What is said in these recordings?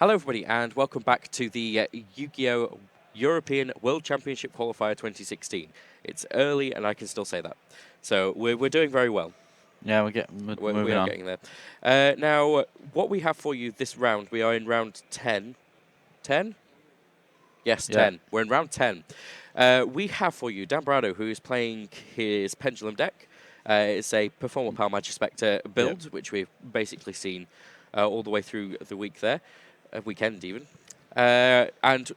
Hello everybody and welcome back to the Yu-Gi-Oh! European World Championship Qualifier 2016. It's early and I can still say that. So we're doing very well. Yeah, we're moving on. Getting there. Now, what we have for you this round, we are in round 10. 10? Yes, Yeah. 10. We're in round 10. We have for you Dan Braudo, who is playing his Pendulum deck. It's a Performer Power Magic Spectre build, which we've basically seen all the way through the week there. Weekend even. And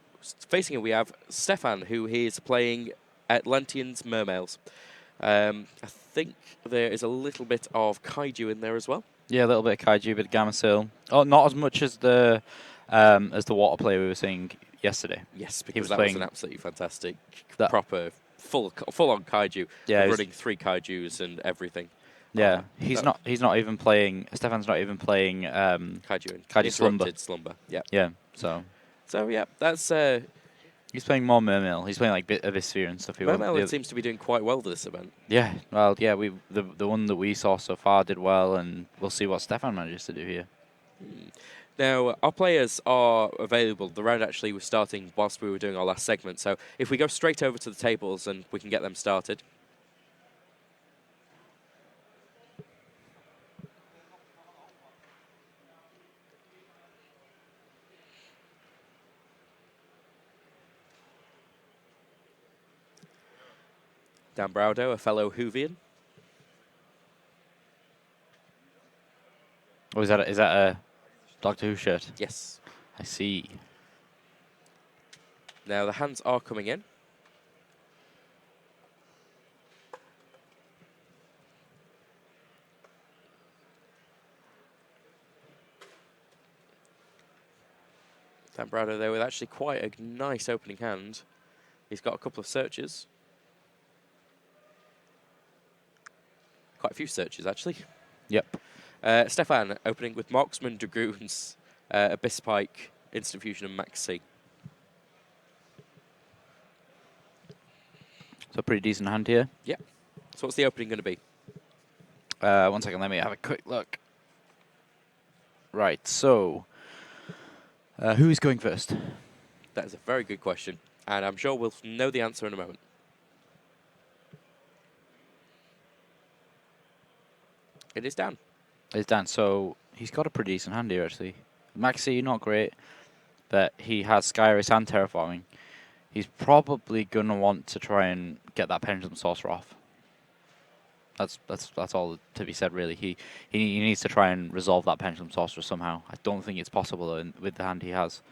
facing it, we have Stefan, who is playing Atlantean's Mermails. I think there is a little bit of Kaiju in there as well. Yeah, a little bit of Kaiju, a bit of Gamma Oh, not as much as the water player we were seeing yesterday. Yes, because that was an absolutely fantastic, proper, full-on Kaiju. Yeah, running 3 Kaijus and everything. Yeah, he's not even playing. Stefan's not even playing Kaiju Slumber. Yeah. Yeah. So yeah, that's. He's playing more Mermail. He's playing like Abysphere and stuff. Mermail it seems to be doing quite well this event. Yeah. Well, yeah. The one that we saw so far did well, and we'll see what Stefan manages to do here. Now, our players are available. The round actually was starting whilst we were doing our last segment. So if we go straight over to the tables and we can get them started. Dan Braudo, a fellow Whovian. Oh, is that a Doctor Who shirt? Yes. I see. Now the hands are coming in. Dan Braudo there with actually quite a nice opening hand. He's got a couple of searches. Quite a few searches, actually. Yep. Stefan opening with Marksman, Dragoons, Abyss Pike, Instant Fusion, and Max C. So a pretty decent hand here. Yeah. So what's the opening going to be? 1 second, let me have a quick look. Right, so who is going first? That is a very good question, and I'm sure we'll know the answer in a moment. It is Dan. It's Dan, so he's got a pretty decent hand here, actually. Maxi, not great, but he has Skyrus and Terraforming. He's probably going to want to try and get that Pendulum Sorcerer off. That's all to be said, really. He needs to try and resolve that Pendulum Sorcerer somehow. I don't think it's possible, though, with the hand he has.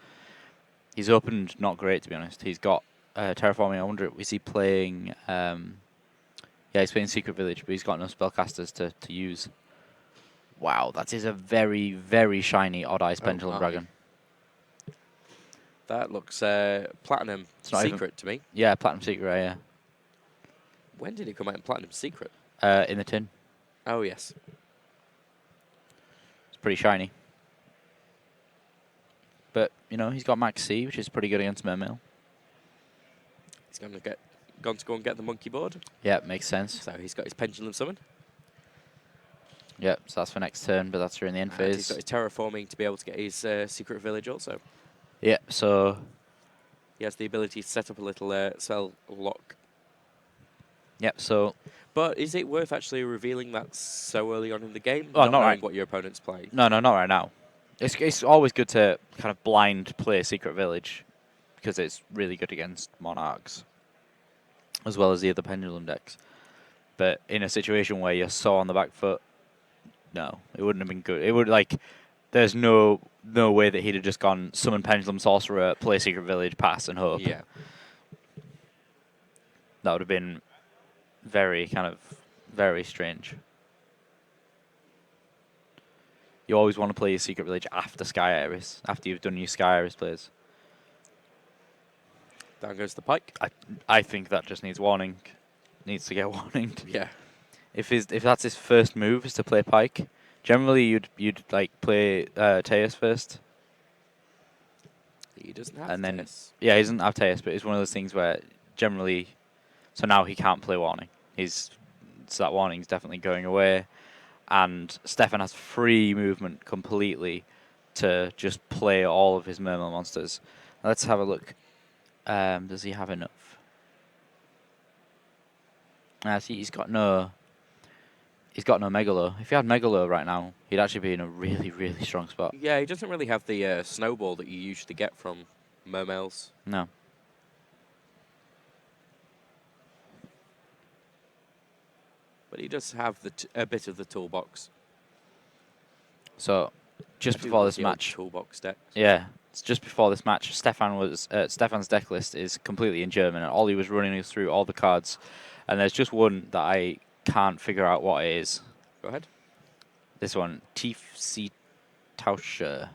He's opened not great, to be honest. He's got Terraforming. I wonder, is he playing... yeah, he's playing Secret Village, but he's got no spellcasters to use. Wow, that is a very, very shiny Odd Eyes Pendulum Dragon. That looks Platinum Secret to me. Yeah, Platinum Secret, yeah. When did it come out in Platinum Secret? In the tin. Oh, yes. It's pretty shiny. But, you know, he's got Max C, which is pretty good against Mermail. He's going to go and get the monkey board. Yeah, makes sense. So he's got his Pendulum Summon. Yep, so that's for next turn, but that's during the end phase. He's got his Terraforming to be able to get his Secret Village also. Yeah, so... He has the ability to set up a little spell lock. Yep, so... But is it worth actually revealing that so early on in the game? Oh, not knowing what your opponent's playing? No, not right now. It's always good to kind of blind play Secret Village, because it's really good against Monarchs, as well as the other Pendulum decks. But in a situation where you're so on the back foot, no, it wouldn't have been good. It would, like, there's no way that he'd have just gone summon Pendulum Sorcerer, play Secret Village, pass, and hope. Yeah. That would have been very strange. You always want to play your Secret Village after Sky Iris, after you've done your Sky Iris plays. Down goes the Pike. I think that just needs warning. Needs to get warning. Yeah. If that's his first move is to play Pike, generally you'd like play Teus first. He doesn't have Teus. Yeah, he doesn't have Teus, but it's one of those things where generally, so now he can't play warning. So that warning's definitely going away, and Stefan has free movement completely to just play all of his Mermail monsters. Let's have a look. Does he have enough? See, he's got no Megalo. If he had Megalo right now, he'd actually be in a really, really strong spot. Yeah, he doesn't really have the snowball that you usually get from Mermails. No. But he does have a bit of the toolbox. So, just I do before love this the old match, toolbox deck. yeah, it's just before this match, Stefan's deck list is completely in German, and Ollie was running us through all the cards, and there's just one that I can't figure out what it is. Go ahead. This one, Tiefsee Tauscher,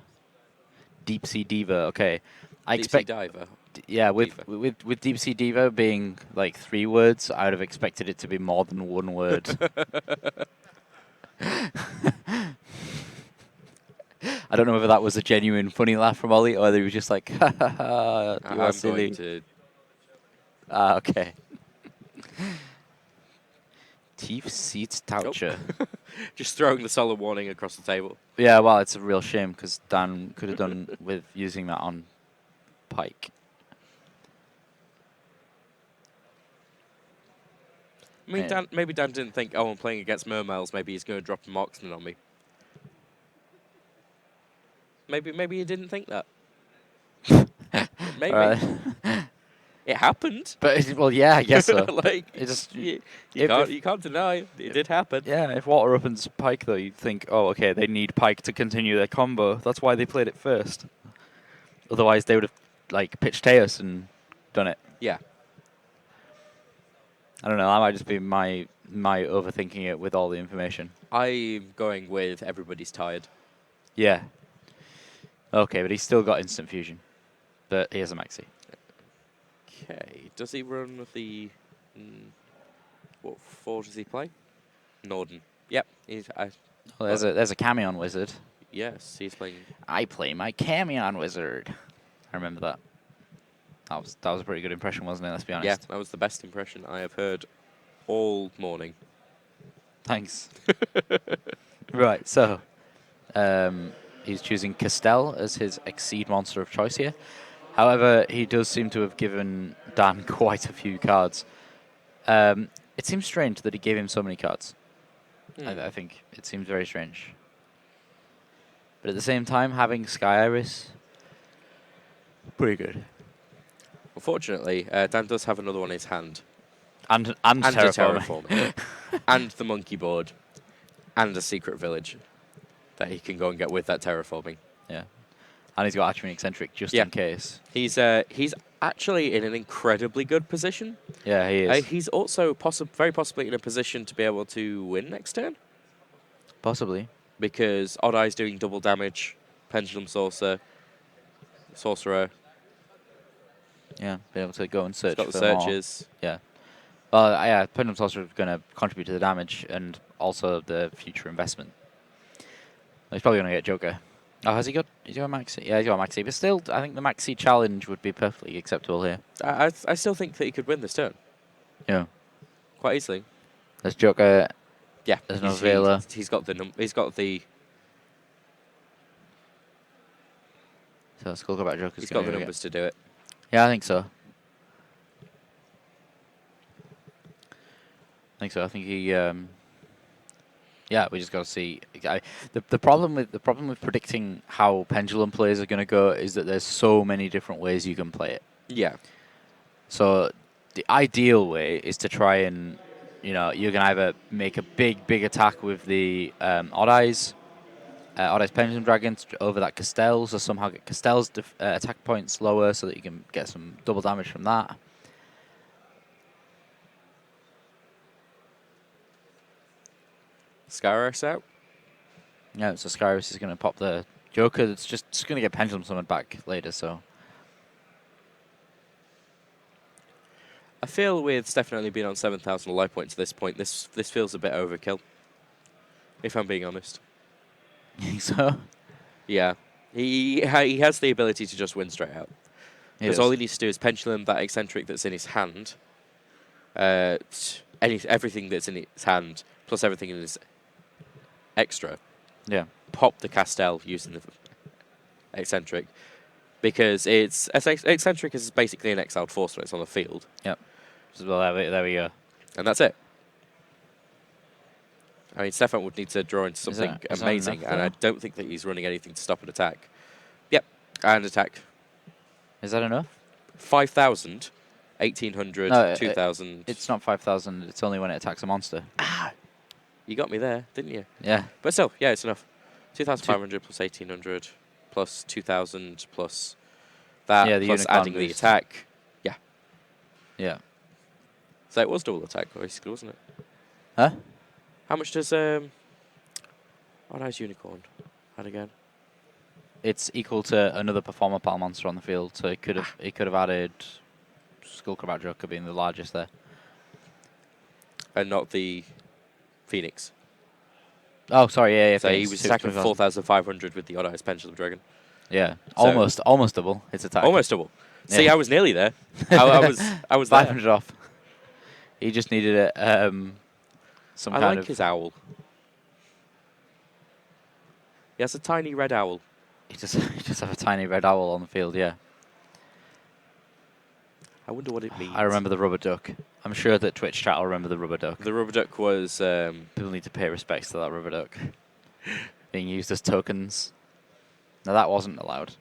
Deep Sea Diva. Okay, I Deep Sea expect. Diver. Yeah, Diva. with Deep Sea Diva being like 3 words, I would have expected it to be more than 1 word. I don't know whether that was a genuine funny laugh from Ollie or whether he was just like, ha ha ha, you are I'm silly. going to... Ah, okay. Tief Seats Toucher. Just throwing the solid warning across the table. Yeah, well, it's a real shame because Dan could have done with using that on Pike. I mean, maybe Dan didn't think, oh, I'm playing against Mermails, maybe he's going to drop a marksman on me. Maybe he didn't think that. Maybe. Right. It happened. But, well, yeah, I guess so. Like, It just, you if- can't deny it. It did happen. Yeah, if water opens Pike, though, you'd think, oh, okay, they need Pike to continue their combo. That's why they played it first. Otherwise, they would have, like, pitched Teos and done it. Yeah. I don't know, that might just be my overthinking it with all the information. I'm going with everybody's tired. Yeah. Okay, but he's still got instant fusion. But he has a maxi. Okay. Does he run the... what 4 does he play? Norden. Yep. Oh, there's a Camion wizard. Yes, he's playing... I play my Camion wizard. I remember that. That was a pretty good impression, wasn't it? Let's be honest. Yeah, that was the best impression I have heard all morning. Thanks. Right, so he's choosing Castell as his Exceed monster of choice here. However, he does seem to have given Dan quite a few cards. It seems strange that he gave him so many cards. I think it seems very strange. But at the same time, having Sky Iris, pretty good. Unfortunately, Dan does have another one in his hand. And And a terraforming. terraforming. And the monkey board. And a secret village that he can go and get with that terraforming. Yeah. And he's got Atrophy Eccentric just Yeah. in case. He's actually in an incredibly good position. Yeah, he is. He's also very possibly in a position to be able to win next turn. Possibly. Because Odd Eye's doing double damage, Pendulum Sorcerer. Yeah, be able to go and He's search got for the more. searches. Yeah. Well, yeah, Pendulum Sorcerer is going to contribute to the damage and also the future investment. He's probably going to get Joker. Oh, has he got Maxi? Yeah, he's got Maxi. But still, I think the Maxi challenge would be perfectly acceptable here. I still think that he could win this turn Yeah. quite easily. There's Joker. Yeah, There's no Vela. He's got the So Skullcrab Joker's he's got the gonna numbers to do it. Yeah, I think so. I think he. Yeah, we just got to see. The problem with predicting how Pendulum plays are going to go is that there's so many different ways you can play it. Yeah. So the ideal way is to try and, you can either make a big attack with the Odd Eyes Pendulum Dragons over that Castells, or somehow get Castell's attack points lower so that you can get some double damage from that. Skyros out. Yeah, so Skyros is going to pop the Joker. It's just going to get Pendulum summoned back later, so... I feel with Stefan only being on 7,000 life points at this point, this feels a bit overkill. If I'm being honest. You think so? Yeah. He has the ability to just win straight out. Because all he needs to do is Pendulum that eccentric that's in his hand. Everything that's in his hand, plus everything in his extra. Yeah. Pop the Castell using the eccentric, because eccentric is basically an exiled force when it's on the field, Yep. Well, there we go. and that's it. I mean, Stefan would need to draw into something Is that amazing, enough, and I though? don't think that he's running anything to stop an attack. Yep, and attack. Is that enough? 5,000, 1,800, No, 2,000. It's not 5,000. It's only when it attacks a monster. You got me there, didn't you? Yeah. But still, yeah, it's enough. 2,500 plus 1,800 plus 2,000 plus that, Yeah, the plus unicorn adding the boost. attack. Yeah. Yeah. So it was double attack, basically, wasn't it? Huh? How much does oh, nice unicorn add again? It's equal to another performer pal monster on the field, so it could have added Skullcrab Joker being the largest there. And not the Phoenix. Oh, sorry, yeah. So he was attacking 4,500 with the Odd Eyes Pendulum Dragon. Yeah, So almost double. It's attack. Almost double. See, Yeah. I was nearly there. I was there. 500 off. He just needed it. Some I kind like of. his owl. He has a tiny red owl. He just have a tiny red owl on the field. Yeah. I wonder what it means. I remember the rubber duck. I'm sure that Twitch chat will remember the rubber duck. The rubber duck was... People need to pay respects to that rubber duck being used as tokens. Now that wasn't allowed.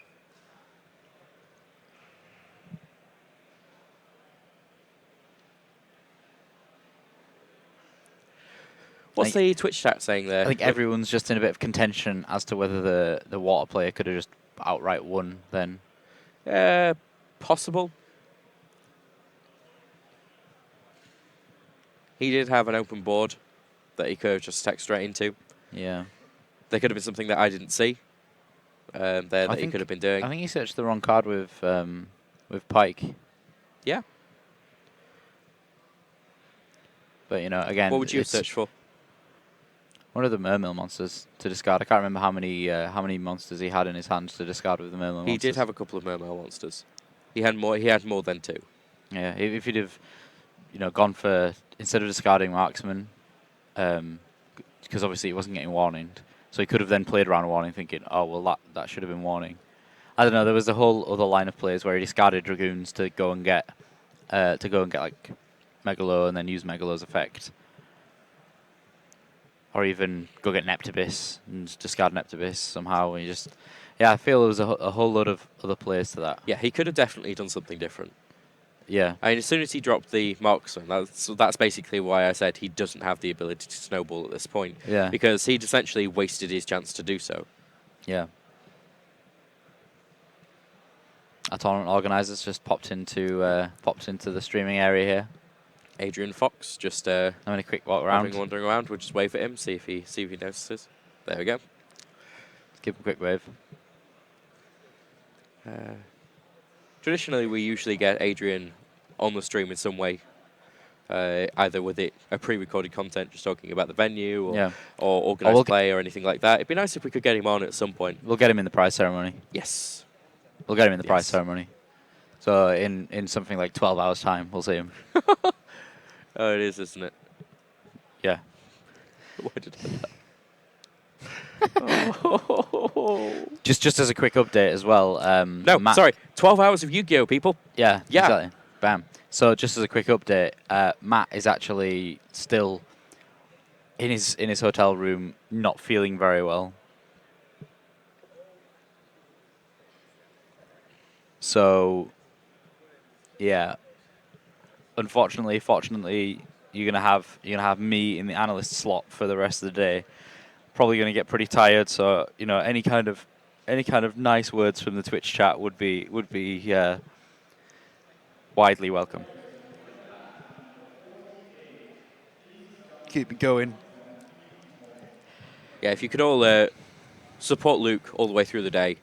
What's the Twitch chat saying there? I think everyone's just in a bit of contention as to whether the water player could have just outright won then. Possible. He did have an open board that he could have just attacked straight into. Yeah. There could have been something that I didn't see there that he could have been doing. I think he searched the wrong card with Pike. Yeah. But, you know, again... What would you have searched for? One of the Mermail monsters to discard. I can't remember how many monsters he had in his hands to discard with the Mermail monsters. He did have a couple of Mermail monsters. He had more than two. Yeah, if he'd have, you know, gone for, instead of discarding Marksman, because obviously he wasn't getting warninged, so he could have then played around warning thinking, oh, well, that should have been warning. I don't know, there was a whole other line of plays where he discarded Dragoons to go and get like Megalo and then use Megalo's effect. Or even go get Neptibus and discard Neptibus somehow. And I feel there was a whole lot of other plays to that. Yeah, he could have definitely done something different. Yeah. I mean, as soon as he dropped the Marksman, that's basically why I said he doesn't have the ability to snowball at this point. Yeah. Because he'd essentially wasted his chance to do so. Yeah. Our tournament organisers just popped into the streaming area here. Adrian Fox just having a quick walk around. wandering around. We'll just wave at him, see if he notices. There we go. Give him a quick wave. Traditionally, we usually get Adrian on the stream in some way, either with a pre-recorded content just talking about the venue or organised play or anything like that. It'd be nice if we could get him on at some point. We'll get him in the prize ceremony. Yes. We'll get him in the prize ceremony. So in something like 12 hours' time, we'll see him. Oh, it is, isn't it? Yeah. Why did I oh. Just as a quick update as well. No, Matt, sorry. 12 hours of Yu-Gi-Oh, people. Yeah, exactly. Bam. So just as a quick update, Matt is actually still in his hotel room, not feeling very well. So, yeah. Fortunately, you're gonna have me in the analyst slot for the rest of the day. Probably gonna get pretty tired. So you know, any kind of nice words from the Twitch chat would be widely welcome. Keep it going. Yeah, if you could all support Luke all the way through the day,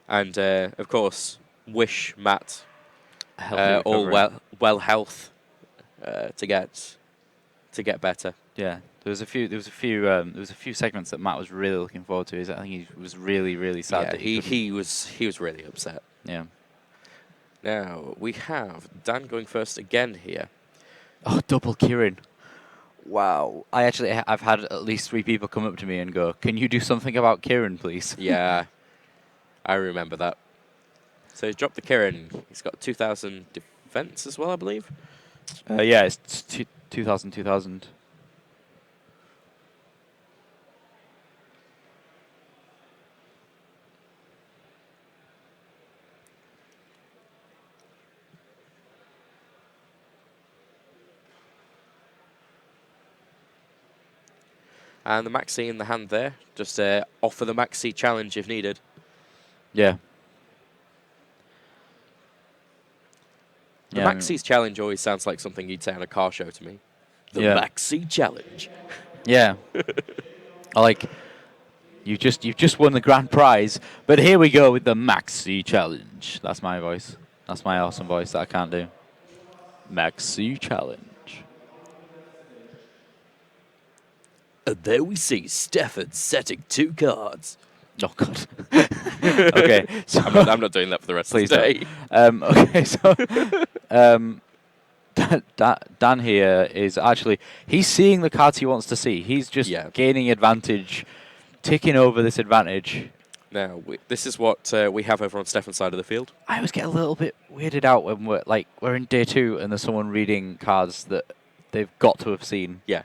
and of course wish Matt all well health to get better. Yeah, there was a few segments that Matt was really looking forward to. I think he was really sad. Yeah, that he was really upset. Yeah. Now we have Dan going first again here. Oh, double Kieran. Wow. I've had at least 3 people come up to me and go, "Can you do something about Kieran, please?" Yeah. I remember that. So he's dropped the Kirin. He's got 2,000 defense as well, I believe. Yeah, it's 2000. And the Maxi in the hand there. Just offer the Maxi challenge if needed. Yeah. The Maxi's challenge always sounds like something you'd say on a car show to me. The Maxi challenge. Yeah. I like. You've just won the grand prize, but here we go with the Maxi challenge. That's my voice. That's my awesome voice that I can't do. Maxi challenge. And there we see Stefan setting 2 cards. Oh God. Okay, so I'm not doing that for the rest of the day. Okay, so Dan here is actually he's seeing the cards he wants to see. He's just gaining advantage, taking over this advantage. Now this is what we have over on Stefan's side of the field. I always get a little bit weirded out when we're in day 2 and there's someone reading cards that they've got to have seen. Yeah.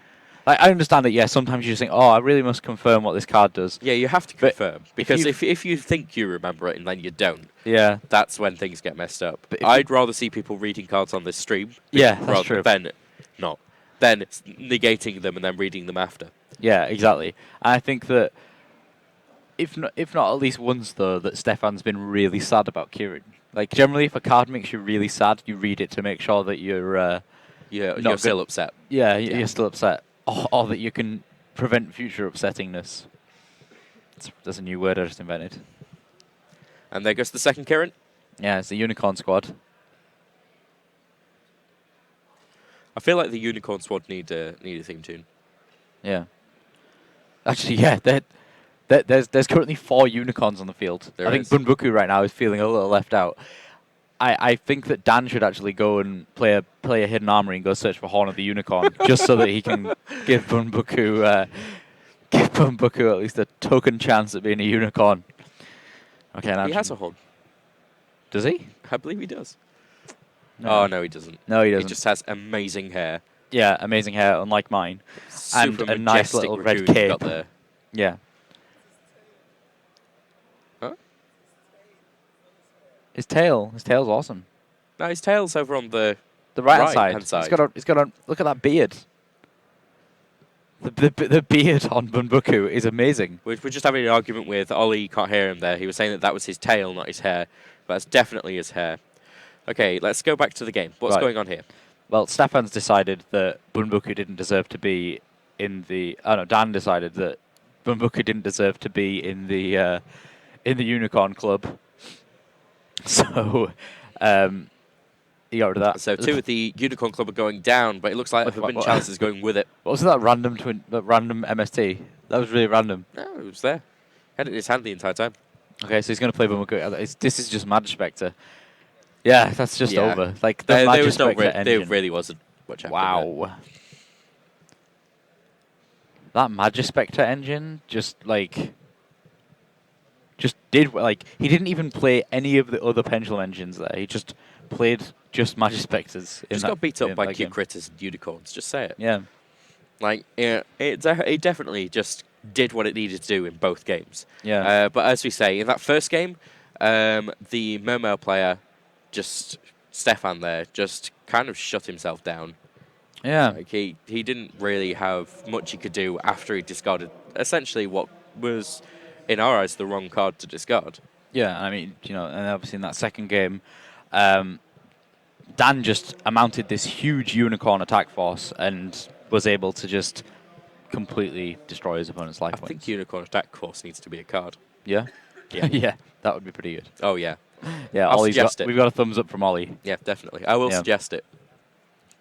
Like, I understand that, sometimes you just think, oh, I really must confirm what this card does. Yeah, you have to confirm. Because if you think you remember it and then you don't, that's when things get messed up. But I'd rather see people reading cards on this stream that's true. than not. Then it's negating them and then reading them after. Yeah, exactly. And I think that, if not at least once, though, that Stefan's been really sad about Kirin. Like, generally, if a card makes you really sad, you read it to make sure that you're still upset. Yeah, you're still upset. Or that you can prevent future upsettingness. That's a new word I just invented. And there goes the second Kirin. Yeah, it's the Unicorn Squad. I feel like the Unicorn Squad need a theme tune. Yeah. Actually, yeah, there's currently 4 unicorns on the field. I think Bunbuku right now is feeling a little left out. I think that Dan should actually go and play a hidden armory and go search for Horn of the Unicorn, just so that he can give Bunbuku at least a token chance at being a unicorn. Okay, he has a horn. Does he? I believe he does. No. Oh no, he doesn't. No, he doesn't. He just has amazing hair. Yeah, amazing hair, unlike mine, Super and a nice little red cape. Got there. Yeah. His tail's awesome. No, his tail's over on the right hand side. He's got a look at that beard. The beard on Bunbuku is amazing. We're just having an argument with Ollie. You can't hear him there. He was saying that was his tail, not his hair. But that's definitely his hair. Okay, let's go back to the game. What's going on here? Well, Stefan's decided that Bunbuku didn't deserve to be in the. Oh no, Dan decided that Bunbuku didn't deserve to be in the Unicorn Club. So, he got rid of that. So 2 of the Unicorn Club are going down, but it looks like Forbidden Chalice is going with it. What was that random MST? That was really random. No, it was there. He had it in his hand the entire time. Okay, so he's going to play Bunbuku. This is just Magic Spectre. Yeah, that's just over. Like, the Magic Spectre engine. There really wasn't much happening. Wow. That Magic Spectre engine just did, he didn't even play any of the other Pendulum engines there. He just played just Magic Spectres. Just got beat up by cute critters and unicorns. Just say it. Yeah. It definitely just did what it needed to do in both games. Yeah. But as we say, in that first game, the Mermail player, Stefan there, just kind of shut himself down. Yeah. He didn't really have much he could do after he discarded essentially what was, in our eyes, the wrong card to discard. Yeah, I mean, and obviously in that second game, Dan just amounted this huge unicorn attack force and was able to just completely destroy his opponent's life points. I think unicorn attack force needs to be a card. Yeah? Yeah. Yeah, that would be pretty good. Oh, yeah. Yeah, I'll suggest it. We've got a thumbs up from Ollie. Yeah, definitely. I will suggest it.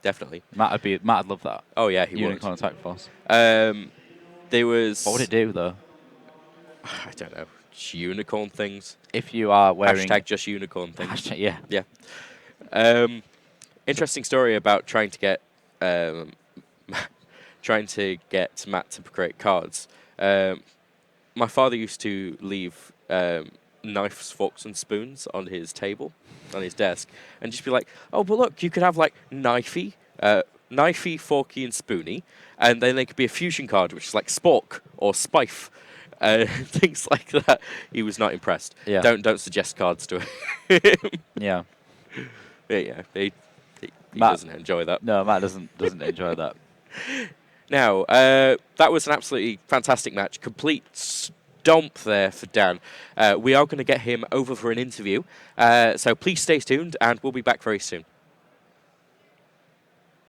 Definitely. Matt would love that. Oh, yeah, he would. Unicorn attack force. There was... What would it do, though? I don't know. Unicorn things. If you are wearing... Hashtag just unicorn things. Hashtag, yeah. Yeah. Interesting story about trying to get Matt to create cards. My father used to leave knives, forks, and spoons on his table, on his desk, and just be like, "Oh, but look, you could have like knifey, forky, and spoony, and then there could be a fusion card, which is like spork or spife." Things like that. He was not impressed. Yeah. Don't suggest cards to him. Yeah. Yeah, he Matt- doesn't enjoy that. No, Matt doesn't enjoy that. Now, that was an absolutely fantastic match. Complete stomp there for Dan. We are going to get him over for an interview. So please stay tuned, and we'll be back very soon.